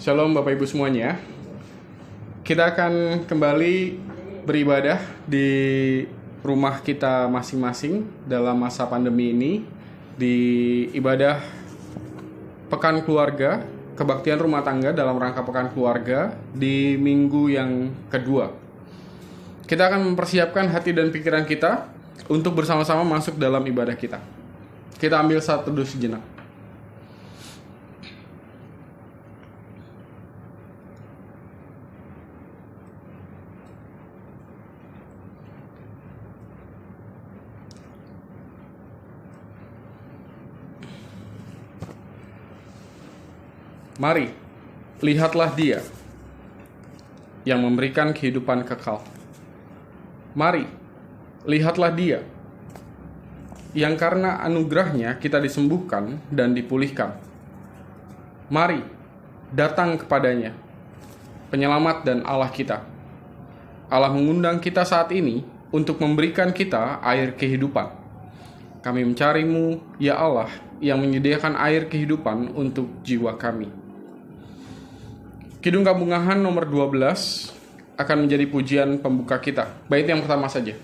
Shalom Bapak Ibu semuanya. Kita akan kembali beribadah di rumah kita masing-masing dalam masa pandemi ini, di ibadah Pekan Keluarga, kebaktian rumah tangga dalam rangka Pekan Keluarga di minggu yang kedua. Kita akan mempersiapkan hati dan pikiran kita untuk bersama-sama masuk dalam ibadah kita. Kita ambil saat teduh sejenak. Mari, lihatlah Dia yang memberikan kehidupan kekal. Mari, lihatlah Dia yang karena anugerahnya kita disembuhkan dan dipulihkan. Mari, datang kepadanya, penyelamat dan Allah kita. Allah mengundang kita saat ini untuk memberikan kita air kehidupan. Kami mencari-Mu, ya Allah, yang menyediakan air kehidupan untuk jiwa kami. Kidung Kabungahan nomor 12 akan menjadi pujian pembuka kita. Bait yang pertama saja.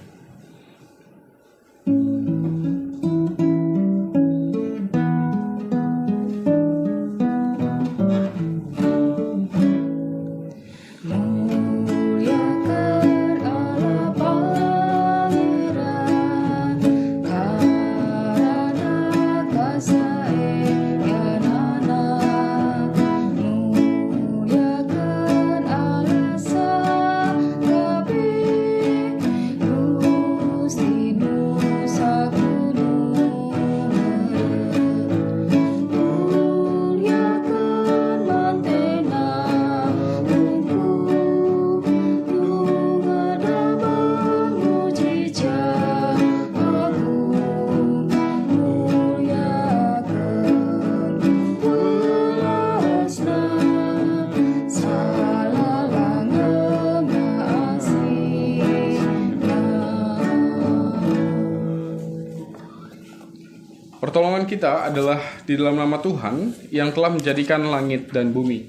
Pertolongan kita adalah di dalam nama Tuhan yang telah menjadikan langit dan bumi.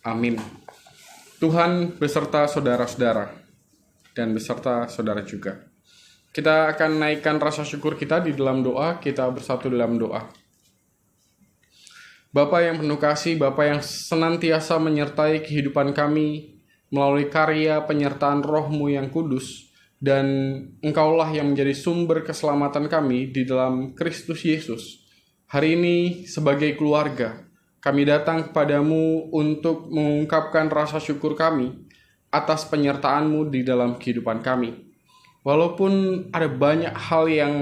Amin. Tuhan beserta saudara-saudara dan beserta saudara juga. Kita akan naikkan rasa syukur kita di dalam doa, kita bersatu dalam doa. Bapa yang penuh kasih, Bapa yang senantiasa menyertai kehidupan kami melalui karya penyertaan Roh-Mu yang kudus, dan Engkaulah yang menjadi sumber keselamatan kami di dalam Kristus Yesus. Hari ini sebagai keluarga, kami datang kepadamu untuk mengungkapkan rasa syukur kami atas penyertaan-Mu di dalam kehidupan kami. Walaupun ada banyak hal yang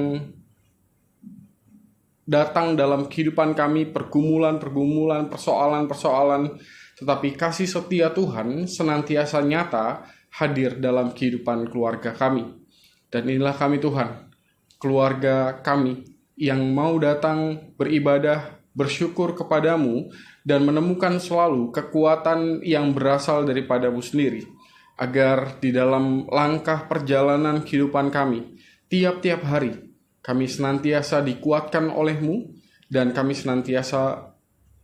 datang dalam kehidupan kami, pergumulan-pergumulan, persoalan-persoalan, tetapi kasih setia Tuhan senantiasa nyata hadir dalam kehidupan keluarga kami. Dan inilah kami Tuhan, keluarga kami yang mau datang beribadah, bersyukur kepadamu, dan menemukan selalu kekuatan yang berasal daripada-Mu sendiri, agar di dalam langkah perjalanan kehidupan kami, tiap-tiap hari, kami senantiasa dikuatkan oleh-Mu, dan kami senantiasa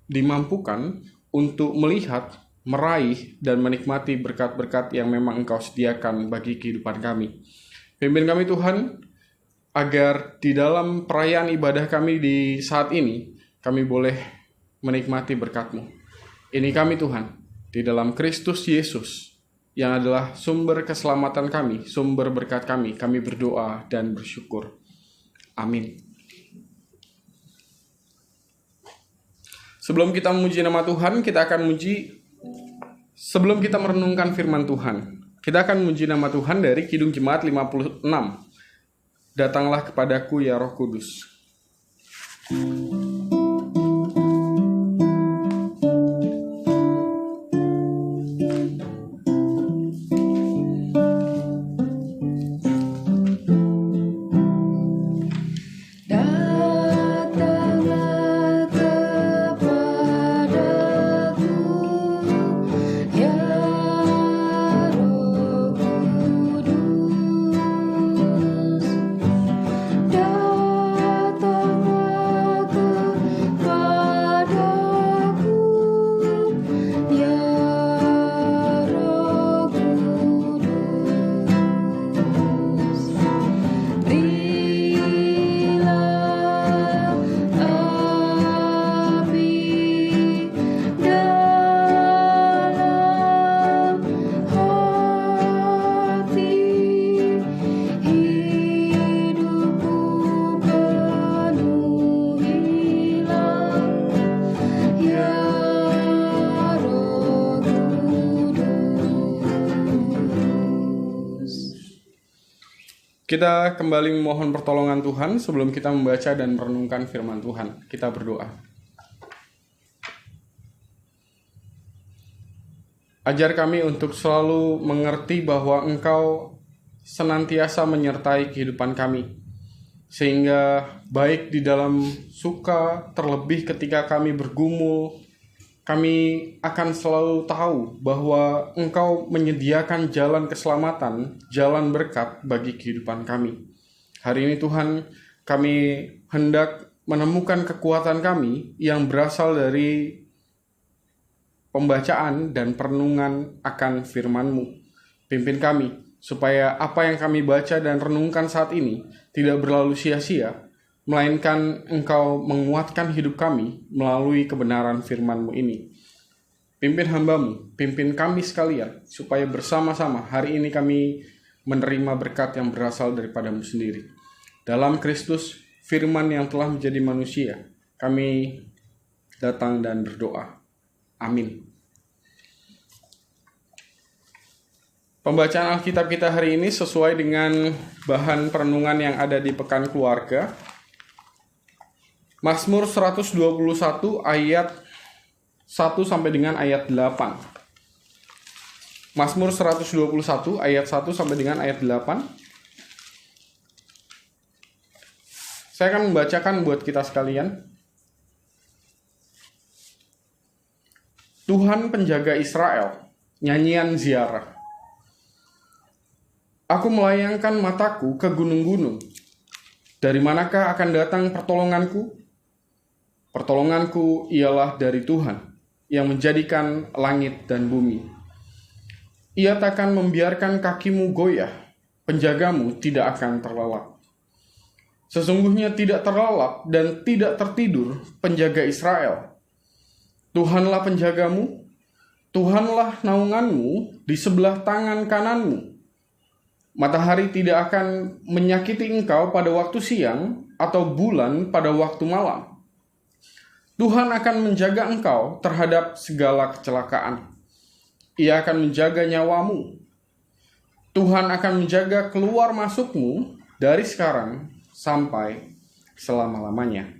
dimampukan untuk melihat, meraih dan menikmati berkat-berkat yang memang Engkau sediakan bagi kehidupan kami. Pimpin kami Tuhan, agar di dalam perayaan ibadah kami di saat ini, kami boleh menikmati berkat-Mu. Ini kami Tuhan, di dalam Kristus Yesus, yang adalah sumber keselamatan kami, sumber berkat kami berdoa dan bersyukur. Amin. Sebelum kita memuji nama Tuhan, sebelum kita merenungkan firman Tuhan, kita akan memuji nama Tuhan dari Kidung Jemaat 56. Datanglah kepadaku ya Roh Kudus. Datanglah Kita kembali memohon pertolongan Tuhan sebelum kita membaca dan merenungkan firman Tuhan. Kita berdoa. Ajar kami untuk selalu mengerti bahwa Engkau senantiasa menyertai kehidupan kami. Sehingga baik di dalam suka, terlebih ketika kami bergumul, kami akan selalu tahu bahwa Engkau menyediakan jalan keselamatan, jalan berkat bagi kehidupan kami. Hari ini Tuhan, kami hendak menemukan kekuatan kami yang berasal dari pembacaan dan perenungan akan firman-Mu. Pimpin kami, supaya apa yang kami baca dan renungkan saat ini tidak berlalu sia-sia, melainkan Engkau menguatkan hidup kami melalui kebenaran firman-Mu ini. Pimpin hamba-Mu, pimpin kami sekalian, supaya bersama-sama hari ini kami menerima berkat yang berasal daripada-Mu sendiri. Dalam Kristus, firman yang telah menjadi manusia, kami datang dan berdoa. Amin. Pembacaan Alkitab kita hari ini sesuai dengan bahan perenungan yang ada di Pekan Keluarga. Mazmur 121 ayat 1 sampai dengan ayat 8. Mazmur 121 ayat 1 sampai dengan ayat 8. Saya akan membacakan buat kita sekalian. Tuhan penjaga Israel, nyanyian ziarah. Aku melayangkan mataku ke gunung-gunung. Dari manakah akan datang pertolonganku? Pertolonganku ialah dari Tuhan, yang menjadikan langit dan bumi. Ia takkan membiarkan kakimu goyah, penjagamu tidak akan terlelap. Sesungguhnya tidak terlelap dan tidak tertidur penjaga Israel. Tuhanlah penjagamu, Tuhanlah naunganmu di sebelah tangan kananmu. Matahari tidak akan menyakiti engkau pada waktu siang atau bulan pada waktu malam. Tuhan akan menjaga engkau terhadap segala kecelakaan. Ia akan menjaga nyawamu. Tuhan akan menjaga keluar masukmu dari sekarang sampai selama-lamanya.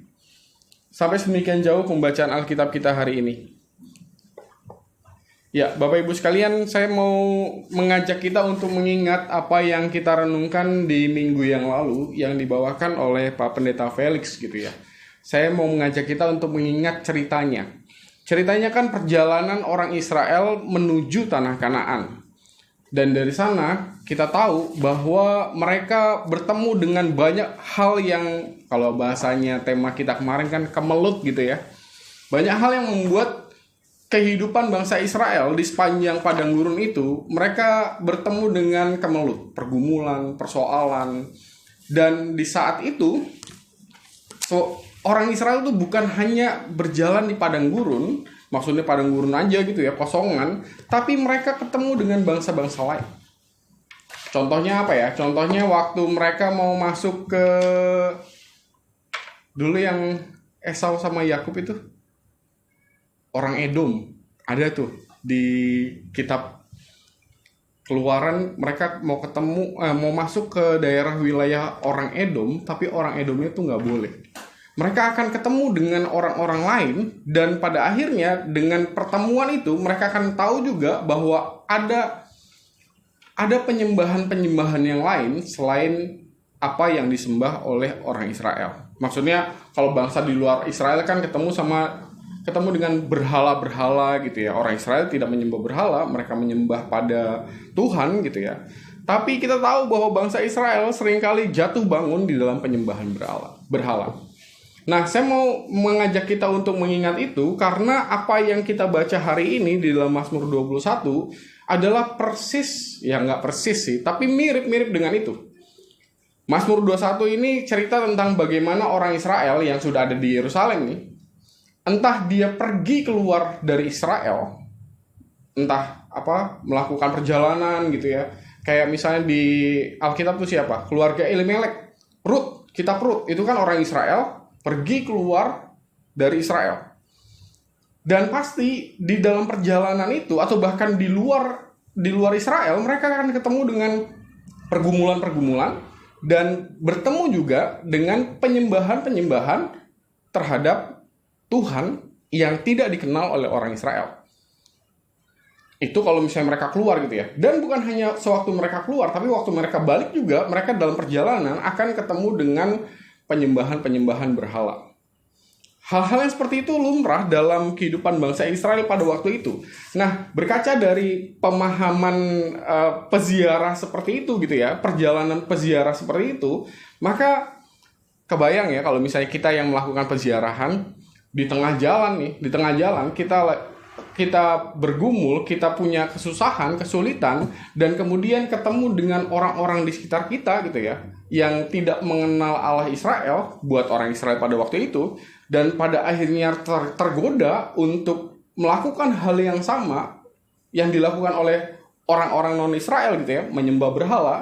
Sampai sedemikian jauh pembacaan Alkitab kita hari ini. Ya, Bapak Ibu sekalian, saya mau mengajak kita untuk mengingat apa yang kita renungkan di minggu yang lalu yang dibawakan oleh Pak Pendeta Felix gitu ya. Saya mau mengajak kita untuk mengingat ceritanya. Ceritanya kan perjalanan orang Israel menuju tanah Kanaan. Dan dari sana kita tahu bahwa mereka bertemu dengan banyak hal yang, kalau bahasanya tema kita kemarin kan kemelut gitu ya. Banyak hal yang membuat kehidupan bangsa Israel di sepanjang padang gurun itu, mereka bertemu dengan kemelut, pergumulan, persoalan. Dan di saat itu, orang Israel itu bukan hanya berjalan di padang gurun, maksudnya padang gurun aja gitu ya, kosongan, tapi mereka ketemu dengan bangsa-bangsa lain. Contohnya apa ya? Contohnya waktu mereka mau masuk ke, dulu yang Esau sama Yakub itu, orang Edom, ada tuh di kitab Keluaran, mereka mau ketemu, mau masuk ke daerah wilayah orang Edom, tapi orang Edomnya tuh nggak boleh. Mereka akan ketemu dengan orang-orang lain, dan pada akhirnya dengan pertemuan itu mereka akan tahu juga bahwa ada penyembahan-penyembahan yang lain selain apa yang disembah oleh orang Israel. Maksudnya kalau bangsa di luar Israel kan ketemu dengan berhala-berhala gitu ya. Orang Israel tidak menyembah berhala, mereka menyembah pada Tuhan gitu ya. Tapi kita tahu bahwa bangsa Israel seringkali jatuh bangun di dalam penyembahan berhala. Nah, saya mau mengajak kita untuk mengingat itu karena apa yang kita baca hari ini di dalam Mazmur 21 adalah persis, ya nggak persis sih, tapi mirip-mirip dengan itu. Mazmur 21 ini cerita tentang bagaimana orang Israel yang sudah ada di Yerusalem nih, entah dia pergi keluar dari Israel, entah melakukan perjalanan gitu ya. Kayak misalnya di Alkitab itu siapa? Keluarga Elimelek, kitab Rut, itu kan orang Israel pergi keluar dari Israel. Dan pasti di dalam perjalanan itu atau bahkan di luar Israel mereka akan ketemu dengan pergumulan-pergumulan, dan bertemu juga dengan penyembahan-penyembahan terhadap Tuhan yang tidak dikenal oleh orang Israel. Itu kalau misalnya mereka keluar gitu ya. Dan bukan hanya sewaktu mereka keluar, tapi waktu mereka balik juga, mereka dalam perjalanan akan ketemu dengan penyembahan-penyembahan berhala. Hal-hal yang seperti itu lumrah dalam kehidupan bangsa Israel pada waktu itu. Nah, berkaca dari pemahaman peziarah seperti itu gitu ya, perjalanan peziarah seperti itu, maka kebayang ya kalau misalnya kita yang melakukan peziarahan di tengah jalan kita bergumul, kita punya kesusahan, kesulitan, dan kemudian ketemu dengan orang-orang di sekitar kita gitu ya, yang tidak mengenal Allah Israel buat orang Israel pada waktu itu, dan pada akhirnya tergoda untuk melakukan hal yang sama yang dilakukan oleh orang-orang non-Israel gitu ya, menyembah berhala,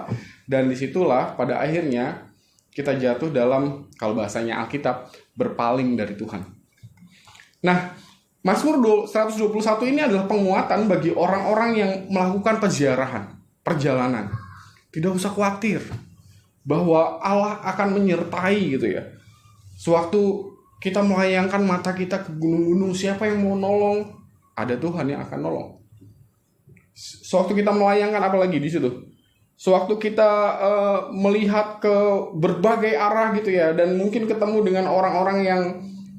dan disitulah pada akhirnya kita jatuh dalam, kalau bahasanya Alkitab, berpaling dari Tuhan. Nah, Mazmur 121 ini adalah penguatan bagi orang-orang yang melakukan peziarahan, perjalanan. Tidak usah khawatir bahwa Allah akan menyertai gitu ya. Sewaktu kita melayangkan mata kita ke gunung-gunung, siapa yang mau nolong? Ada Tuhan yang akan nolong. Sewaktu kita melayangkan, apalagi di situ, sewaktu kita melihat ke berbagai arah gitu ya, dan mungkin ketemu dengan orang-orang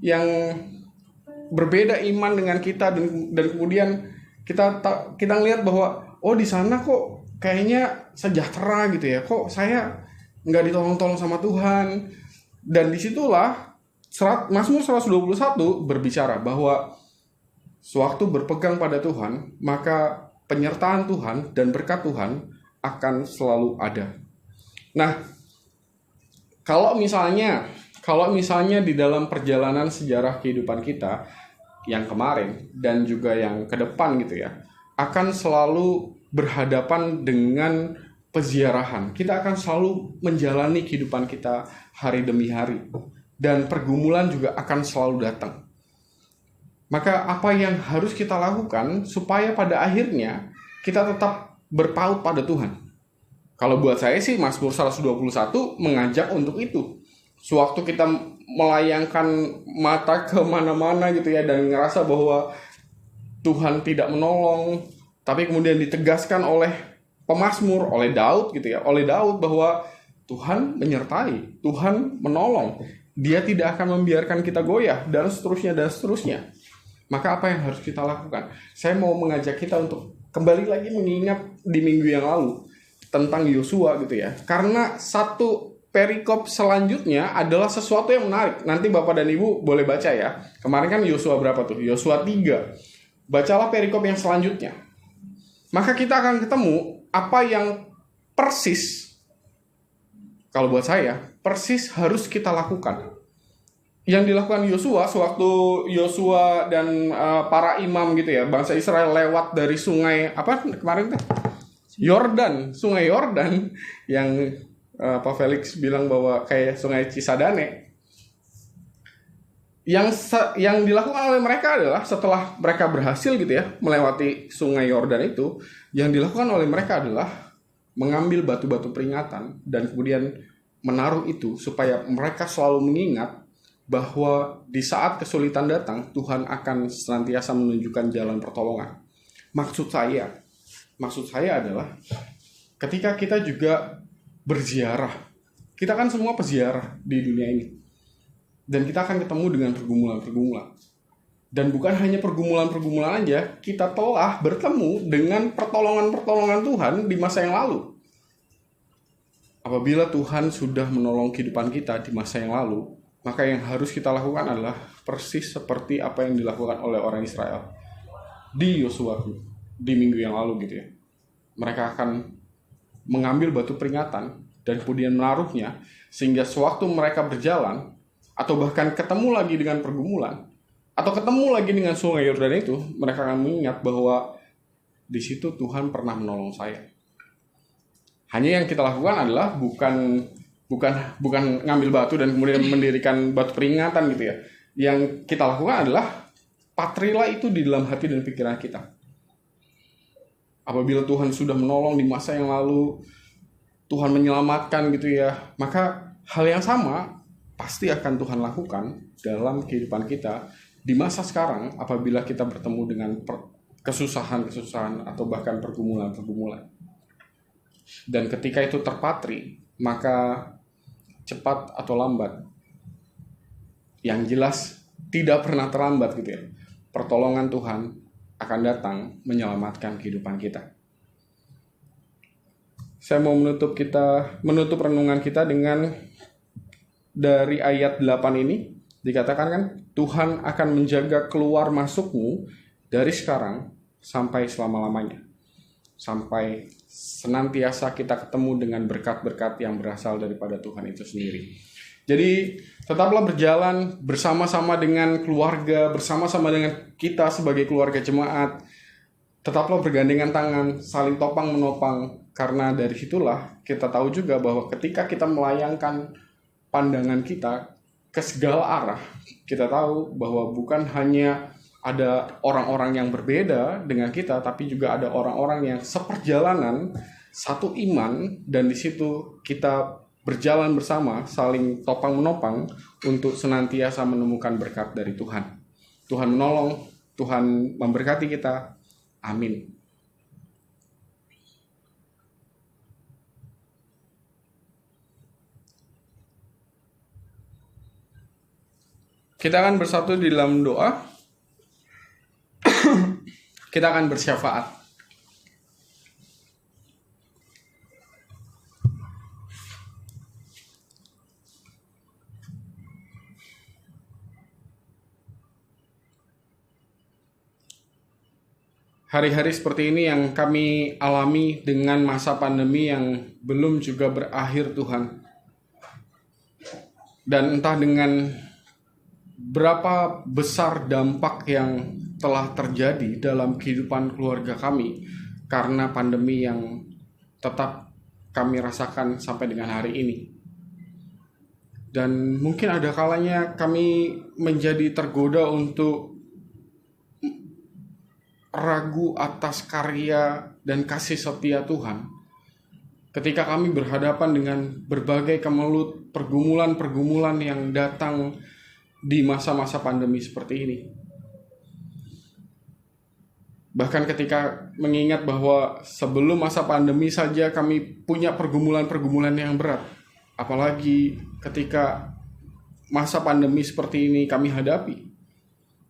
yang berbeda iman dengan kita, dan kemudian kita lihat bahwa di sana kok kayaknya sejahtera gitu ya, kok saya nggak ditolong-tolong sama Tuhan. Dan disitulah Mazmur 121 berbicara bahwa sewaktu berpegang pada Tuhan, maka penyertaan Tuhan dan berkat Tuhan akan selalu ada. Nah, kalau misalnya di dalam perjalanan sejarah kehidupan kita yang kemarin dan juga yang ke depan gitu ya, akan selalu berhadapan dengan peziarahan. Kita akan selalu menjalani kehidupan kita hari demi hari, dan pergumulan juga akan selalu datang. Maka apa yang harus kita lakukan supaya pada akhirnya kita tetap berpaut pada Tuhan? Kalau buat saya sih Mazmur 121 mengajak untuk itu. Sewaktu kita melayangkan mata ke mana-mana gitu ya, dan ngerasa bahwa Tuhan tidak menolong, tapi kemudian ditegaskan oleh pemazmur, oleh Daud gitu ya, bahwa Tuhan menyertai, Tuhan menolong, Dia tidak akan membiarkan kita goyah, dan seterusnya. Maka apa yang harus kita lakukan? Saya mau mengajak kita untuk kembali lagi mengingat di minggu yang lalu tentang Yosua gitu ya, karena satu perikop selanjutnya adalah sesuatu yang menarik. Nanti Bapak dan Ibu boleh baca ya. Kemarin kan Yosua berapa tuh? Yosua 3. Bacalah perikop yang selanjutnya. Maka kita akan ketemu apa yang persis, kalau buat saya, persis harus kita lakukan. Yang dilakukan Yosua sewaktu Yosua dan para imam gitu ya, bangsa Israel lewat dari sungai, apa kemarin tuh? Sungai Yordan yang Pak Felix bilang bahwa kayak sungai Cisadane. Yang dilakukan oleh mereka adalah setelah mereka berhasil gitu ya melewati sungai Yordan itu, yang dilakukan oleh mereka adalah mengambil batu-batu peringatan dan kemudian menaruh itu supaya mereka selalu mengingat bahwa di saat kesulitan datang, Tuhan akan senantiasa menunjukkan jalan pertolongan. Maksud saya adalah ketika kita juga berziarah. Kita kan semua peziarah di dunia ini. Dan kita akan ketemu dengan pergumulan-pergumulan. Dan bukan hanya pergumulan-pergumulan aja, kita telah bertemu dengan pertolongan-pertolongan Tuhan di masa yang lalu. Apabila Tuhan sudah menolong kehidupan kita di masa yang lalu, maka yang harus kita lakukan adalah persis seperti apa yang dilakukan oleh orang Israel di Yosua di minggu yang lalu gitu ya. Mereka akan mengambil batu peringatan dan kemudian menaruhnya, sehingga sewaktu mereka berjalan atau bahkan ketemu lagi dengan pergumulan atau ketemu lagi dengan sungai Yordan itu, mereka akan mengingat bahwa di situ Tuhan pernah menolong saya. Hanya yang kita lakukan adalah bukan ngambil batu dan kemudian mendirikan batu peringatan gitu ya. Yang kita lakukan adalah patrilah itu di dalam hati dan pikiran kita. Apabila Tuhan sudah menolong di masa yang lalu, Tuhan menyelamatkan gitu ya, maka hal yang sama pasti akan Tuhan lakukan dalam kehidupan kita di masa sekarang apabila kita bertemu dengan kesusahan-kesusahan atau bahkan pergumulan-pergumulan. Dan ketika itu terpatri, maka cepat atau lambat, yang jelas tidak pernah terlambat gitu ya, pertolongan Tuhan akan datang menyelamatkan kehidupan kita. Saya mau menutup renungan kita dengan dari ayat 8 ini. Dikatakan kan, Tuhan akan menjaga keluar masukmu dari sekarang sampai selama-lamanya. Sampai senantiasa kita ketemu dengan berkat-berkat yang berasal daripada Tuhan itu sendiri. Jadi tetaplah berjalan bersama-sama dengan keluarga, bersama-sama dengan kita sebagai keluarga jemaat. Tetaplah bergandengan tangan, saling topang menopang. Karena dari situlah kita tahu juga bahwa ketika kita melayangkan pandangan kita ke segala arah, kita tahu bahwa bukan hanya ada orang-orang yang berbeda dengan kita, tapi juga ada orang-orang yang seperjalanan, satu iman, dan di situ kita berjalan bersama, saling topang menopang untuk senantiasa menemukan berkat dari Tuhan. Tuhan menolong, Tuhan memberkati kita. Amin. Kita akan bersatu di dalam doa. Kita akan bersyafaat. Hari-hari seperti ini yang kami alami dengan masa pandemi yang belum juga berakhir, Tuhan. Dan entah dengan berapa besar dampak yang telah terjadi dalam kehidupan keluarga kami karena pandemi yang tetap kami rasakan sampai dengan hari ini. Dan mungkin ada kalanya kami menjadi tergoda untuk ragu atas karya dan kasih setia Tuhan ketika kami berhadapan dengan berbagai kemelut pergumulan-pergumulan yang datang di masa-masa pandemi seperti ini. Bahkan ketika mengingat bahwa sebelum masa pandemi saja kami punya pergumulan-pergumulan yang berat, apalagi ketika masa pandemi seperti ini kami hadapi,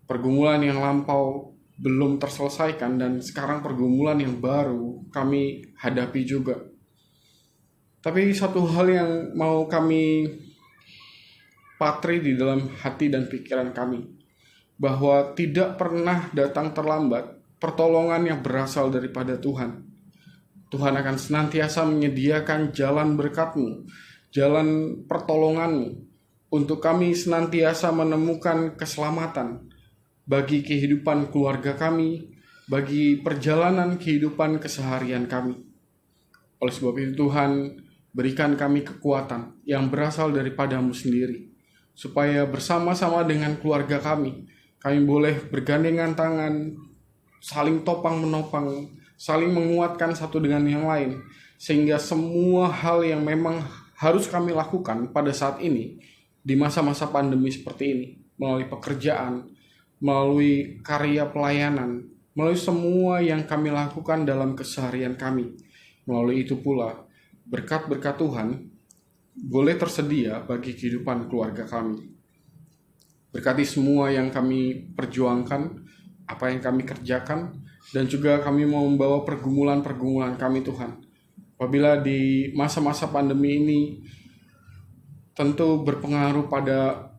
pergumulan yang lampau belum terselesaikan dan sekarang pergumulan yang baru kami hadapi juga. Tapi satu hal yang mau kami patri di dalam hati dan pikiran kami, bahwa tidak pernah datang terlambat pertolongan yang berasal daripada Tuhan. Tuhan akan senantiasa menyediakan jalan berkat-Mu, jalan pertolongan-Mu, untuk kami senantiasa menemukan keselamatan bagi kehidupan keluarga kami, bagi perjalanan kehidupan keseharian kami. Oleh sebab itu Tuhan, berikan kami kekuatan yang berasal daripada-Mu sendiri, supaya bersama-sama dengan keluarga kami boleh bergandengan tangan, saling topang menopang, saling menguatkan satu dengan yang lain, sehingga semua hal yang memang harus kami lakukan pada saat ini, di masa-masa pandemi seperti ini, melalui pekerjaan, melalui karya pelayanan, melalui semua yang kami lakukan dalam keseharian kami, melalui itu pula berkat-berkat Tuhan boleh tersedia bagi kehidupan keluarga kami. Berkati semua yang kami perjuangkan, apa yang kami kerjakan, dan juga kami mau membawa pergumulan-pergumulan kami, Tuhan. Apabila di masa-masa pandemi ini tentu berpengaruh pada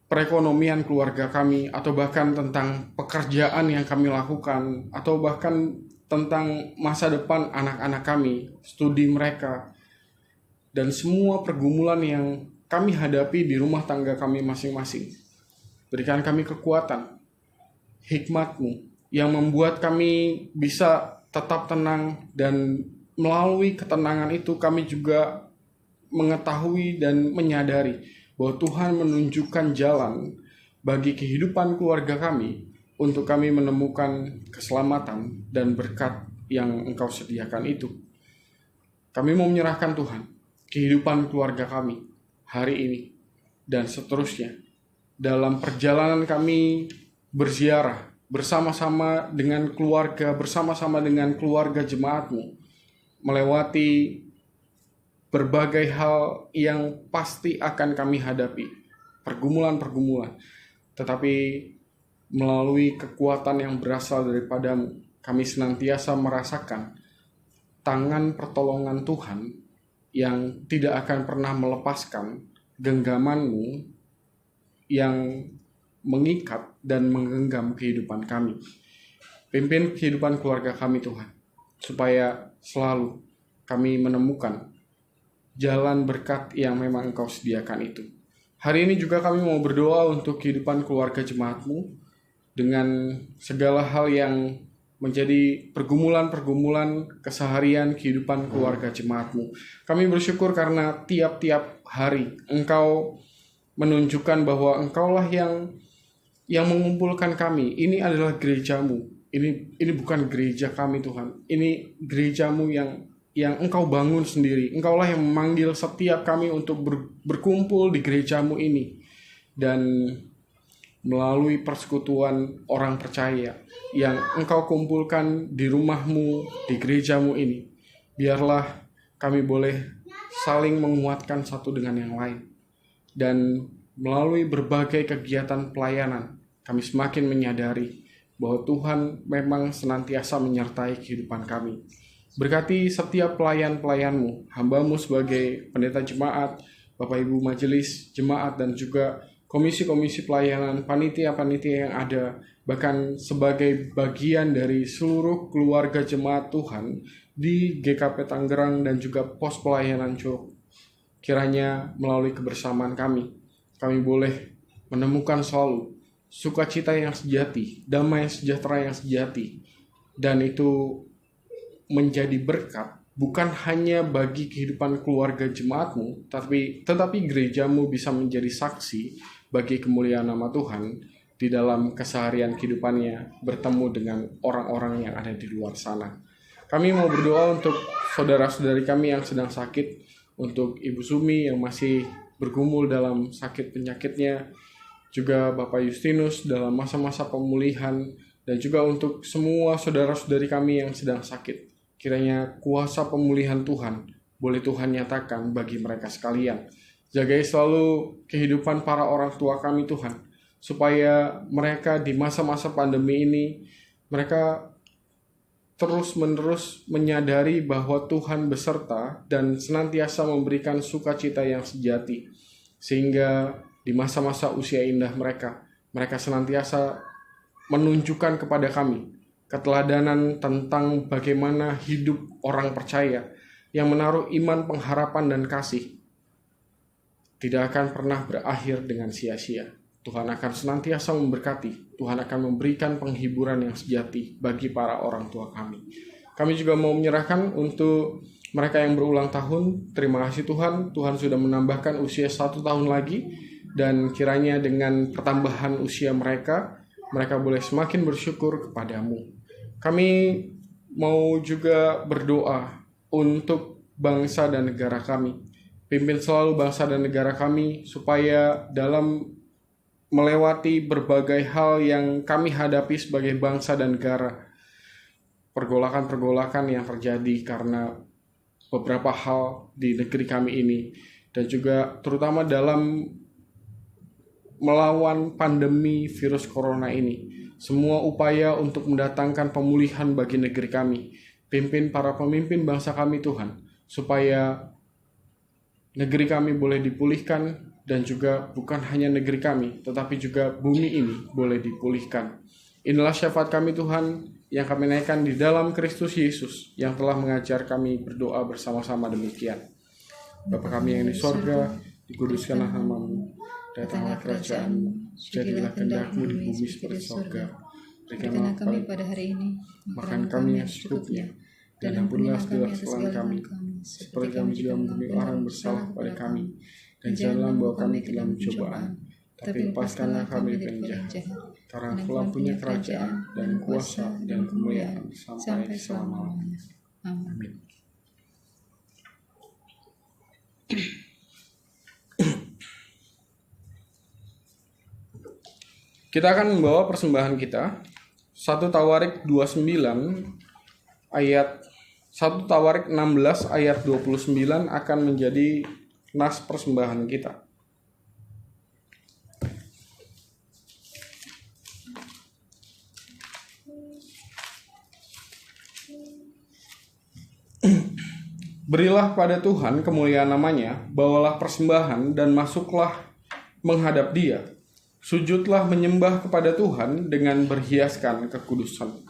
perekonomian keluarga kami, atau bahkan tentang pekerjaan yang kami lakukan, atau bahkan tentang masa depan anak-anak kami, studi mereka, dan semua pergumulan yang kami hadapi di rumah tangga kami masing-masing. Berikan kami kekuatan, hikmat-Mu, yang membuat kami bisa tetap tenang, dan melalui ketenangan itu kami juga mengetahui dan menyadari bahwa Tuhan menunjukkan jalan bagi kehidupan keluarga kami untuk kami menemukan keselamatan dan berkat yang Engkau sediakan itu. Kami mau menyerahkan Tuhan kehidupan keluarga kami hari ini dan seterusnya. Dalam perjalanan kami berziarah bersama-sama dengan keluarga jemaat-Mu, melewati berbagai hal yang pasti akan kami hadapi, pergumulan-pergumulan, tetapi melalui kekuatan yang berasal daripada-Mu, kami senantiasa merasakan tangan pertolongan Tuhan yang tidak akan pernah melepaskan genggaman-Mu yang mengikat dan menggenggam kehidupan kami. Pimpin kehidupan keluarga kami Tuhan, supaya selalu kami menemukan jalan berkat yang memang Engkau sediakan itu. Hari ini juga kami mau berdoa untuk kehidupan keluarga jemaat-Mu dengan segala hal yang menjadi pergumulan-pergumulan keseharian kehidupan keluarga jemaat-Mu. Kami bersyukur karena tiap-tiap hari Engkau menunjukkan bahwa Engkaulah yang mengumpulkan kami. Ini adalah gereja-Mu. Ini bukan gereja kami Tuhan. Ini gereja-Mu yang Engkau bangun sendiri. Engkaulah yang memanggil setiap kami untuk berkumpul di gereja-Mu ini. Dan melalui persekutuan orang percaya yang Engkau kumpulkan di rumah-Mu, di gereja-Mu ini, biarlah kami boleh saling menguatkan satu dengan yang lain. Dan melalui berbagai kegiatan pelayanan, kami semakin menyadari bahwa Tuhan memang senantiasa menyertai kehidupan kami. Berkati setiap pelayan-pelayan-Mu, hamba-Mu sebagai pendeta jemaat, Bapak Ibu majelis jemaat, dan juga komisi-komisi pelayanan, panitia-panitia yang ada, bahkan sebagai bagian dari seluruh keluarga jemaat Tuhan di GKP Tangerang dan juga pos pelayanan Curug. Kiranya melalui kebersamaan kami boleh menemukan selalu sukacita yang sejati, damai sejahtera yang sejati, dan itu menjadi berkat bukan hanya bagi kehidupan keluarga jemaat-Mu, tetapi gereja-Mu bisa menjadi saksi bagi kemuliaan nama Tuhan di dalam keseharian kehidupannya bertemu dengan orang-orang yang ada di luar sana. Kami mau berdoa untuk saudara-saudari kami yang sedang sakit, untuk Ibu Sumi yang masih bergumul dalam sakit penyakitnya, juga Bapak Justinus dalam masa-masa pemulihan, dan juga untuk semua saudara-saudari kami yang sedang sakit. Kiranya kuasa pemulihan Tuhan boleh Tuhan nyatakan bagi mereka sekalian. Jagai selalu kehidupan para orang tua kami Tuhan, supaya mereka di masa-masa pandemi ini, mereka terus-menerus menyadari bahwa Tuhan beserta dan senantiasa memberikan sukacita yang sejati. Sehingga di masa-masa usia indah mereka senantiasa menunjukkan kepada kami keteladanan tentang bagaimana hidup orang percaya yang menaruh iman, pengharapan, dan kasih tidak akan pernah berakhir dengan sia-sia. Tuhan akan senantiasa memberkati, Tuhan akan memberikan penghiburan yang sejati bagi para orang tua kami. Kami juga mau menyerahkan untuk mereka yang berulang tahun. Terima kasih Tuhan, Tuhan sudah menambahkan usia 1 tahun lagi, dan kiranya dengan pertambahan usia mereka boleh semakin bersyukur kepadamu. Kami mau juga berdoa untuk bangsa dan negara kami. Pimpin selalu bangsa dan negara kami supaya dalam melewati berbagai hal yang kami hadapi sebagai bangsa dan negara, pergolakan-pergolakan yang terjadi karena beberapa hal di negeri kami ini, dan juga terutama dalam melawan pandemi virus corona ini, semua upaya untuk mendatangkan pemulihan bagi negeri kami. Pimpin para pemimpin bangsa kami Tuhan, supaya negeri kami boleh dipulihkan, dan juga bukan hanya negeri kami, tetapi juga bumi ini boleh dipulihkan. Inilah syafaat kami Tuhan yang kami naikkan di dalam Kristus Yesus, yang telah mengajar kami berdoa bersama-sama demikian. Bapa kami yang di sorga, dikuduskanlah nama-Mu, datanglah kerajaan-Mu, jadilah kehendak-Mu di bumi seperti sorga. Berikanlah kami pada hari ini makan kami yang secukupnya, dan ampunilah segala kesalahan kami, seperti kami juga mengampuni orang bersalah kepada kami. Dan janganlah membawa kami ke dalam pencobaan, tapi lepaskanlah kami dari yang jahat. Karena Engkau punya kerajaan dan kuasa dan kemuliaan sampai selama-lamanya. Amin. Kita akan membawa persembahan kita 1 Tawarik 29 ayat 1 Tawarik 16 ayat 29 akan menjadi nas persembahan kita. Berilah pada Tuhan kemuliaan namanya, bawalah persembahan dan masuklah menghadap Dia. Sujudlah menyembah kepada Tuhan dengan berhiaskan kekudusan.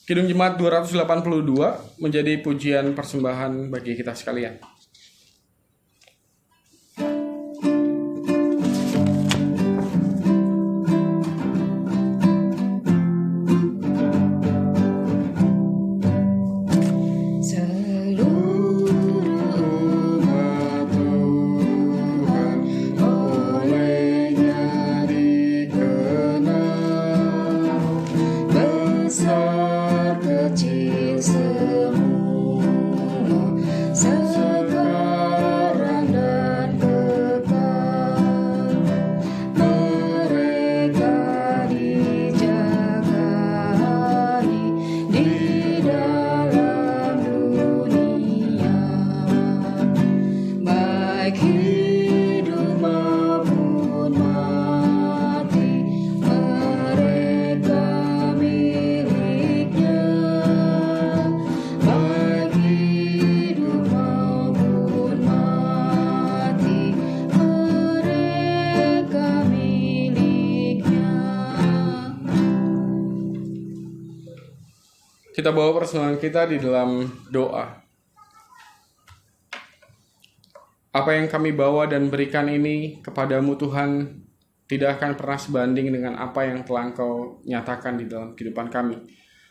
Kidung Jemaat 282 menjadi pujian persembahan bagi kita sekalian. Kita bawa persembahan kita di dalam doa. Apa yang kami bawa dan berikan ini kepadamu Tuhan tidak akan pernah sebanding dengan apa yang telah Engkau nyatakan di dalam kehidupan kami.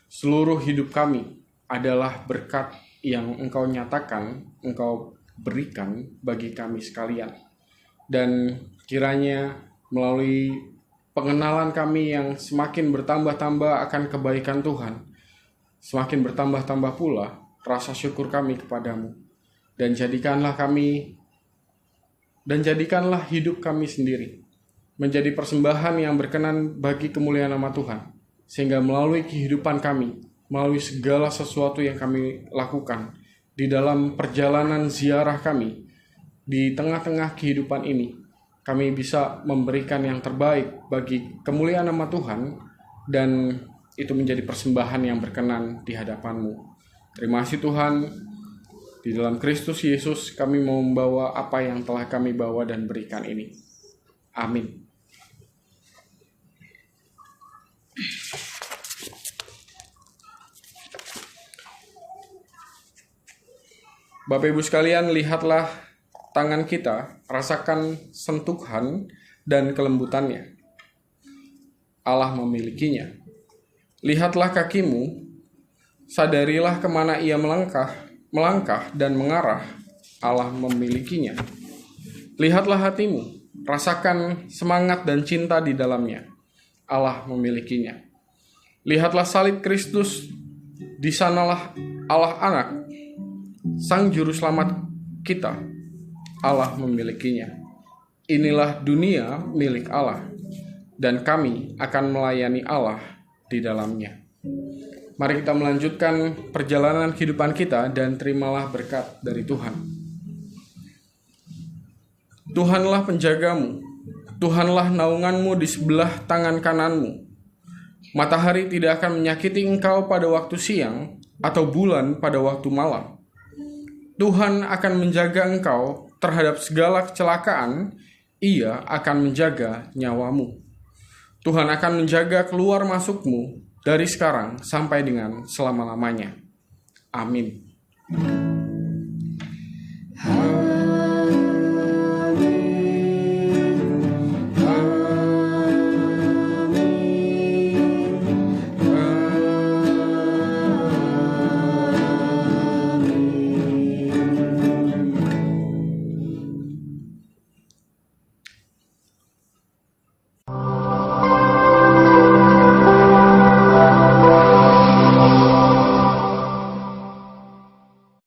Seluruh hidup kami adalah berkat yang Engkau nyatakan, Engkau berikan bagi kami sekalian. Dan kiranya melalui pengenalan kami yang semakin bertambah-tambah akan kebaikan Tuhan, semakin bertambah-tambah pula rasa syukur kami kepadamu. Dan jadikanlah hidup kami sendiri menjadi persembahan yang berkenan bagi kemuliaan nama Tuhan. Sehingga melalui kehidupan kami, melalui segala sesuatu yang kami lakukan, di dalam perjalanan ziarah kami, di tengah-tengah kehidupan ini, kami bisa memberikan yang terbaik bagi kemuliaan nama Tuhan, dan itu menjadi persembahan yang berkenan di hadapan-Mu. Terima kasih Tuhan, di dalam Kristus Yesus kami mau membawa apa yang telah kami bawa dan berikan ini. Amin. Bapak Ibu sekalian, lihatlah tangan kita, rasakan sentuhan dan kelembutannya. Allah memilikinya. Lihatlah kakimu, sadarilah kemana ia melangkah dan mengarah, Allah memilikinya. Lihatlah hatimu, rasakan semangat dan cinta di dalamnya, Allah memilikinya. Lihatlah salib Kristus, di sanalah Allah Anak, Sang Juru Selamat kita, Allah memilikinya. Inilah dunia milik Allah, dan kami akan melayani Allah di dalamnya. Mari kita melanjutkan perjalanan kehidupan kita dan terimalah berkat dari Tuhan. Tuhanlah penjagamu, Tuhanlah naunganmu di sebelah tangan kananmu. Matahari tidak akan menyakiti engkau pada waktu siang, atau bulan pada waktu malam. Tuhan akan menjaga engkau terhadap segala kecelakaan, Ia akan menjaga nyawamu. Tuhan akan menjaga keluar masukmu dari sekarang sampai dengan selama-lamanya. Amin.